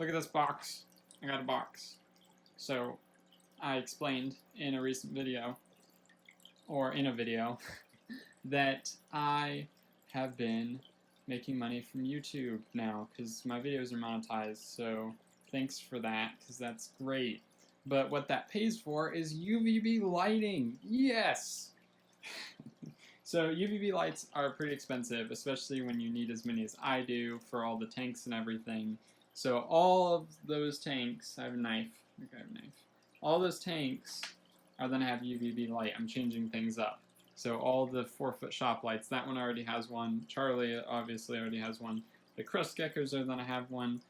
look at this box. I got a box. So I explained in a recent video, or in a video, that I have been making money from YouTube now because my videos are monetized, so thanks for that, because that's great. But what that pays for is UVB lighting. Yes! So UVB lights are pretty expensive, especially when you need as many as I do for all the tanks and everything. So all of those tanks, I have a knife, I think I have a knife. All those tanks are going to have UVB light. I'm changing things up. So all the 4-foot shop lights, that one already has one. Charlie obviously already has one. The crust geckos are going to have one.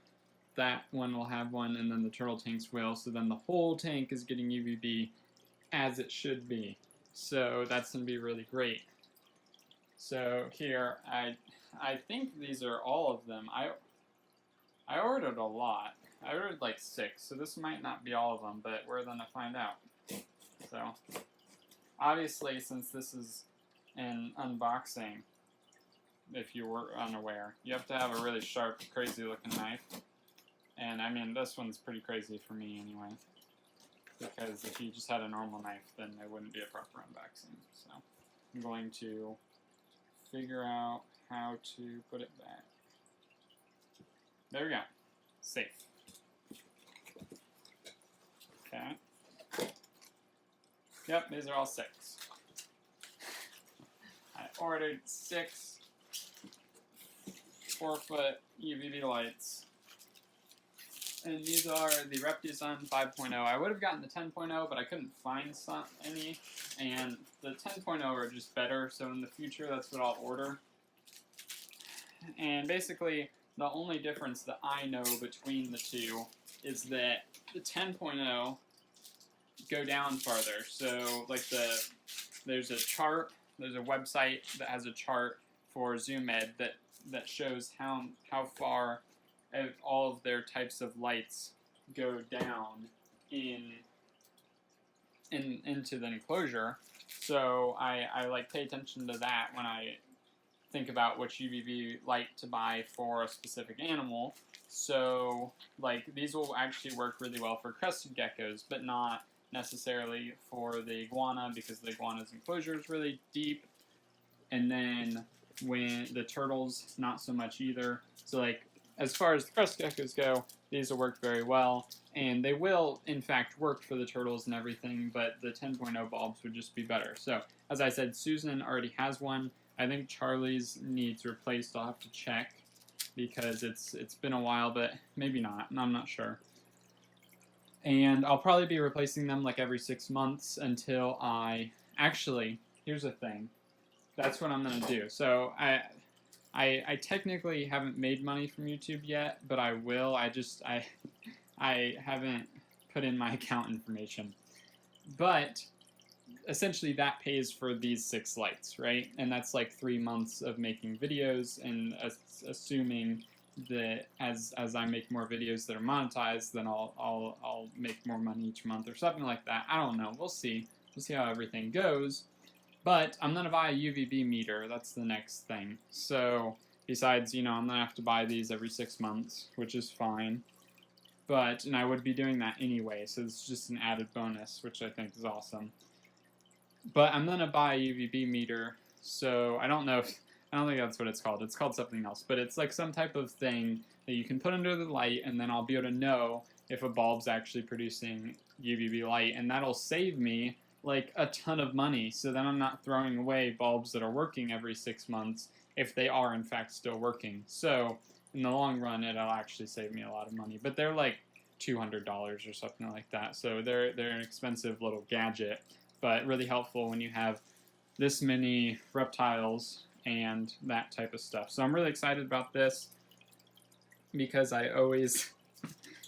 That one will have one, and then the turtle tanks will. So then the whole tank is getting UVB as it should be. So that's going to be really great. So here, I think these are all of them. I ordered a lot. I ordered like 6, so this might not be all of them, but we're going to find out. So, obviously, since this is an unboxing, if you were unaware, you have to have a really sharp, crazy-looking knife. And, I mean, this one's pretty crazy for me anyway. Because if you just had a normal knife, then it wouldn't be a proper unboxing. So, I'm going to figure out how to put it back. There we go. Safe. Okay. Yep, these are all 6. I ordered 6 4-foot UVB lights. And these are the Reptiles 5.0. I would have gotten the 10.0, but I couldn't find any. And the 10.0 are just better, so in the future that's what I'll order. And basically, the only difference that I know between the two is that the 10.0 go down farther. So, like there's a chart, there's a website that has a chart for ZoomEd that shows how far all of their types of lights go down into the enclosure. So I like pay attention to that when I think about which UVB light to buy for a specific animal. So like these will actually work really well for crested geckos, but not necessarily for the iguana, because the iguana's enclosure is really deep. And then when the turtles, not so much either. So like as far as the crust geckos go, these will work very well, and they will in fact work for the turtles and everything, but the 10.0 bulbs would just be better. So as I said, Susan already has one. I think Charlie's needs replaced. I'll have to check because it's been a while, but maybe not. I'm not sure. And I'll probably be replacing them like every 6 months until actually, here's the thing. That's what I'm going to do. So I technically haven't made money from YouTube yet, but I will. I haven't put in my account information. But essentially that pays for these 6 lights, right? And that's like 3 months of making videos, and assuming that as I make more videos that are monetized, then I'll make more money each month or something like that. I don't know. We'll see. We'll see how everything goes. But I'm going to buy a UVB meter. That's the next thing. So besides, I'm going to have to buy these every 6 months, which is fine. And I would be doing that anyway, so it's just an added bonus, which I think is awesome. But I'm going to buy a UVB meter, so I don't think that's what it's called. It's called something else, but it's like some type of thing that you can put under the light, and then I'll be able to know if a bulb's actually producing UVB light, and that'll save me like a ton of money, so then I'm not throwing away bulbs that are working every 6 months if they are in fact still working. So in the long run, it'll actually save me a lot of money. But they're like $200 or something like that, so they're an expensive little gadget, but really helpful when you have this many reptiles and that type of stuff. So I'm really excited about this because I always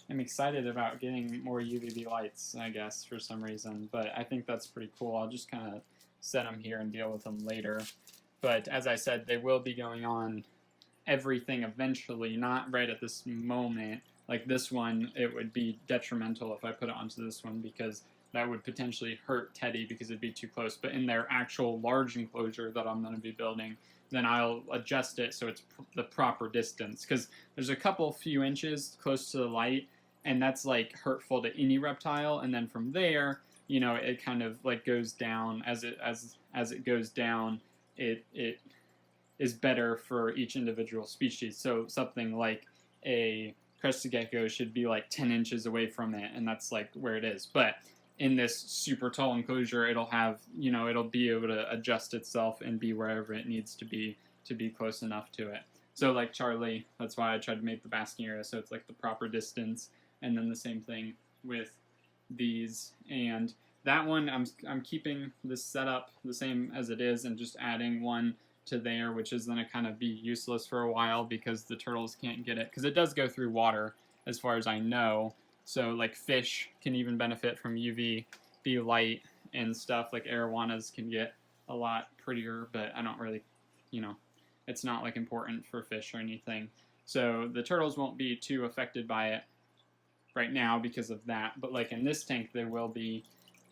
I'm excited about getting more UVB lights, I guess, for some reason, but I think that's pretty cool. I'll just kind of set them here and deal with them later. But as I said, they will be going on everything eventually, not right at this moment. Like this one, it would be detrimental if I put it onto this one because that would potentially hurt Teddy because it'd be too close. But in their actual large enclosure that I'm going to be building, then I'll adjust it so it's the proper distance, because there's a few inches close to the light, and that's like hurtful to any reptile. And then from there, you know, it kind of like goes down as it goes down. It is better for each individual species. So something like a crested gecko should be like 10 inches away from it, and that's like where it is. But in this super tall enclosure, it'll have, you know, it'll be able to adjust itself and be wherever it needs to be close enough to it. So like Charlie, that's why I tried to make the basking area so it's like the proper distance. And then the same thing with these. And that one, I'm keeping this setup the same as it is and just adding one to there, which is going to kind of be useless for a while because the turtles can't get it, because it does go through water as far as I know. So like fish can even benefit from UVB light and stuff. Like arowanas can get a lot prettier, but I don't really, you know, it's not like important for fish or anything. So the turtles won't be too affected by it right now because of that. But like in this tank, they will be.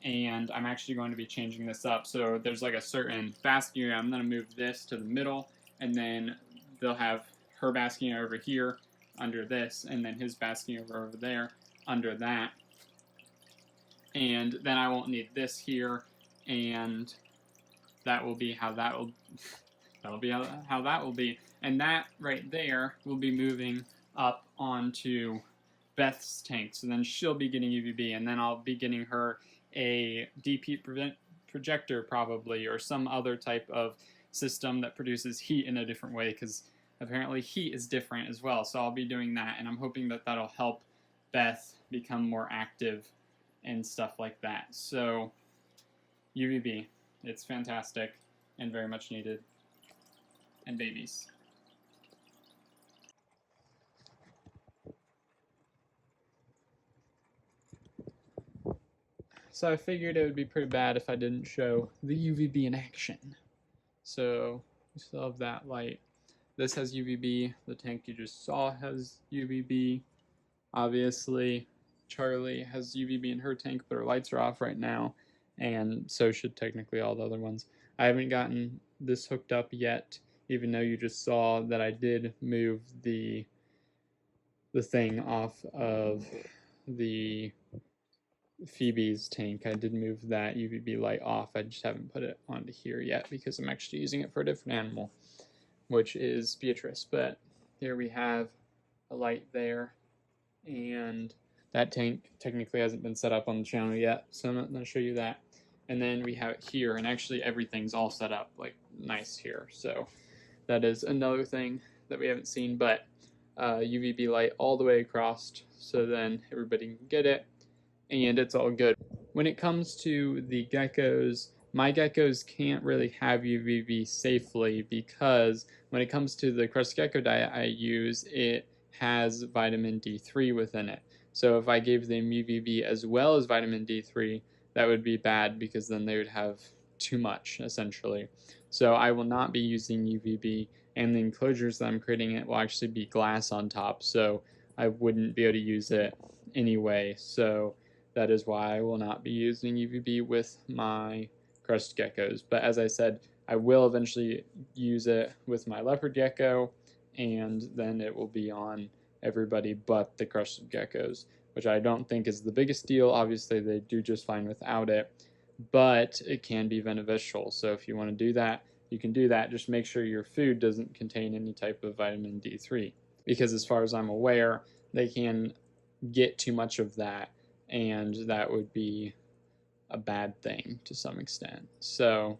And I'm actually going to be changing this up. So there's like a certain basking area. I'm going to move this to the middle, and then they'll have her basking over here under this, and then his basking over there under that. And then I won't need this here, and that will be how that will how that will be. And that right there will be moving up onto Beth's tank. So then she'll be getting UVB, and then I'll be getting her a deep heat projector probably, or some other type of system that produces heat in a different way, because apparently heat is different as well. So I'll be doing that, and I'm hoping that that'll help Beth become more active and stuff like that. So UVB, it's fantastic and very much needed. And babies. So I figured it would be pretty bad if I didn't show the UVB in action. So we still have that light. This has UVB. The tank you just saw has UVB. Obviously, Charlie has UVB in her tank, but her lights are off right now, and so should technically all the other ones. I haven't gotten this hooked up yet, even though you just saw that I did move the thing off of the Phoebe's tank. I did move that UVB light off. I just haven't put it onto here yet because I'm actually using it for a different animal, which is Beatrice. But here we have a light there, and that tank technically hasn't been set up on the channel yet, so I'm not going to show you that. And then we have it here, and actually everything's all set up like nice here. So that is another thing that we haven't seen, but UVB light all the way across, so then everybody can get it, and it's all good. When it comes to the geckos, my geckos can't really have UVB safely because when it comes to the crested gecko diet I use, it has vitamin D3 within it. So if I gave them UVB as well as vitamin D3, that would be bad because then they would have too much, essentially. So I will not be using UVB, and the enclosures that I'm creating it will actually be glass on top, so I wouldn't be able to use it anyway. So that is why I will not be using UVB with my crested geckos. But as I said, I will eventually use it with my leopard gecko, and then it will be on everybody but the crested geckos, which I don't think is the biggest deal. Obviously, they do just fine without it, but it can be beneficial. So if you want to do that, you can do that. Just make sure your food doesn't contain any type of vitamin D3, because as far as I'm aware, they can get too much of that, and that would be a bad thing to some extent. So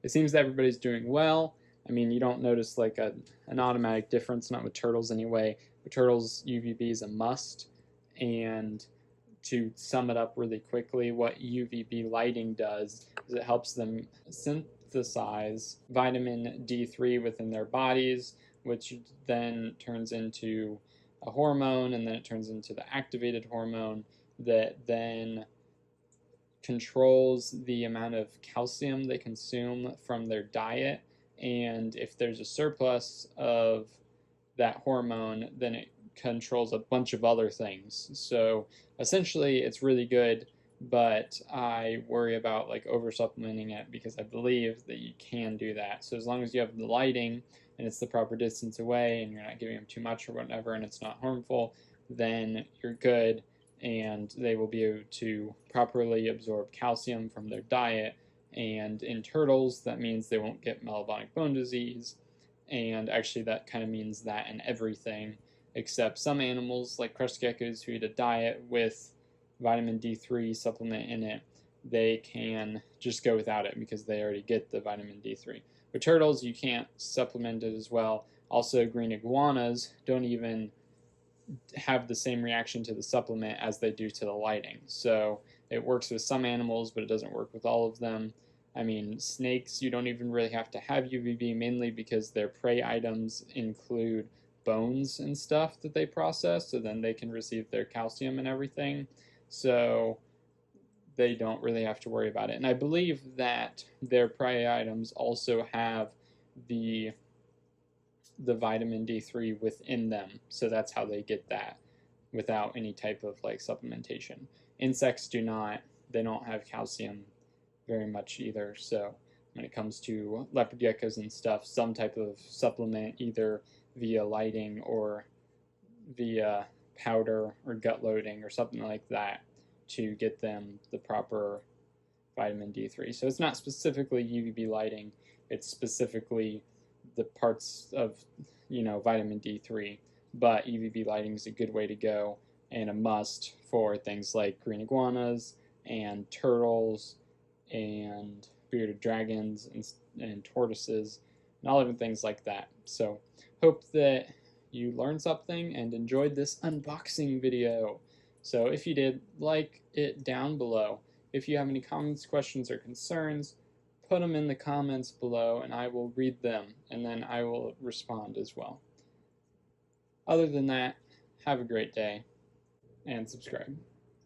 it seems that everybody's doing well. I mean, you don't notice like an automatic difference, not with turtles anyway. With turtles, UVB is a must. And to sum it up really quickly, what UVB lighting does is it helps them synthesize vitamin D3 within their bodies, which then turns into a hormone, and then it turns into the activated hormone that then controls the amount of calcium they consume from their diet. And if there's a surplus of that hormone, then it controls a bunch of other things. So essentially, it's really good but I worry about like over supplementing it because I believe that you can do that. So as long as you have the lighting and it's the proper distance away and you're not giving them too much or whatever and it's not harmful, then you're good, and they will be able to properly absorb calcium from their diet. And in turtles, that means they won't get metabolic bone disease, and actually that kind of means that in everything except some animals like crust geckos who eat a diet with vitamin D3 supplement in it, they can just go without it because they already get the vitamin D3. With turtles, you can't supplement it as well. Also, green iguanas don't even have the same reaction to the supplement as they do to the lighting. So it works with some animals, but it doesn't work with all of them. I mean, snakes, you don't even really have to have UVB, mainly because their prey items include bones and stuff that they process, so then they can receive their calcium and everything. So they don't really have to worry about it. And I believe that their prey items also have the vitamin D3 within them, so that's how they get that without any type of like supplementation. Insects do not, they don't have calcium very much either. So when it comes to leopard geckos and stuff, some type of supplement either via lighting or via powder or gut loading or something like that to get them the proper vitamin D3. So it's not specifically UVB lighting, it's specifically the parts of, vitamin D3. But UVB lighting is a good way to go and a must for things like green iguanas and turtles and bearded dragons and tortoises and all different things like that. So hope that you learned something and enjoyed this unboxing video. So if you did, like it down below. If you have any comments, questions, or concerns, put them in the comments below and I will read them and then I will respond as well. Other than that, have a great day and subscribe.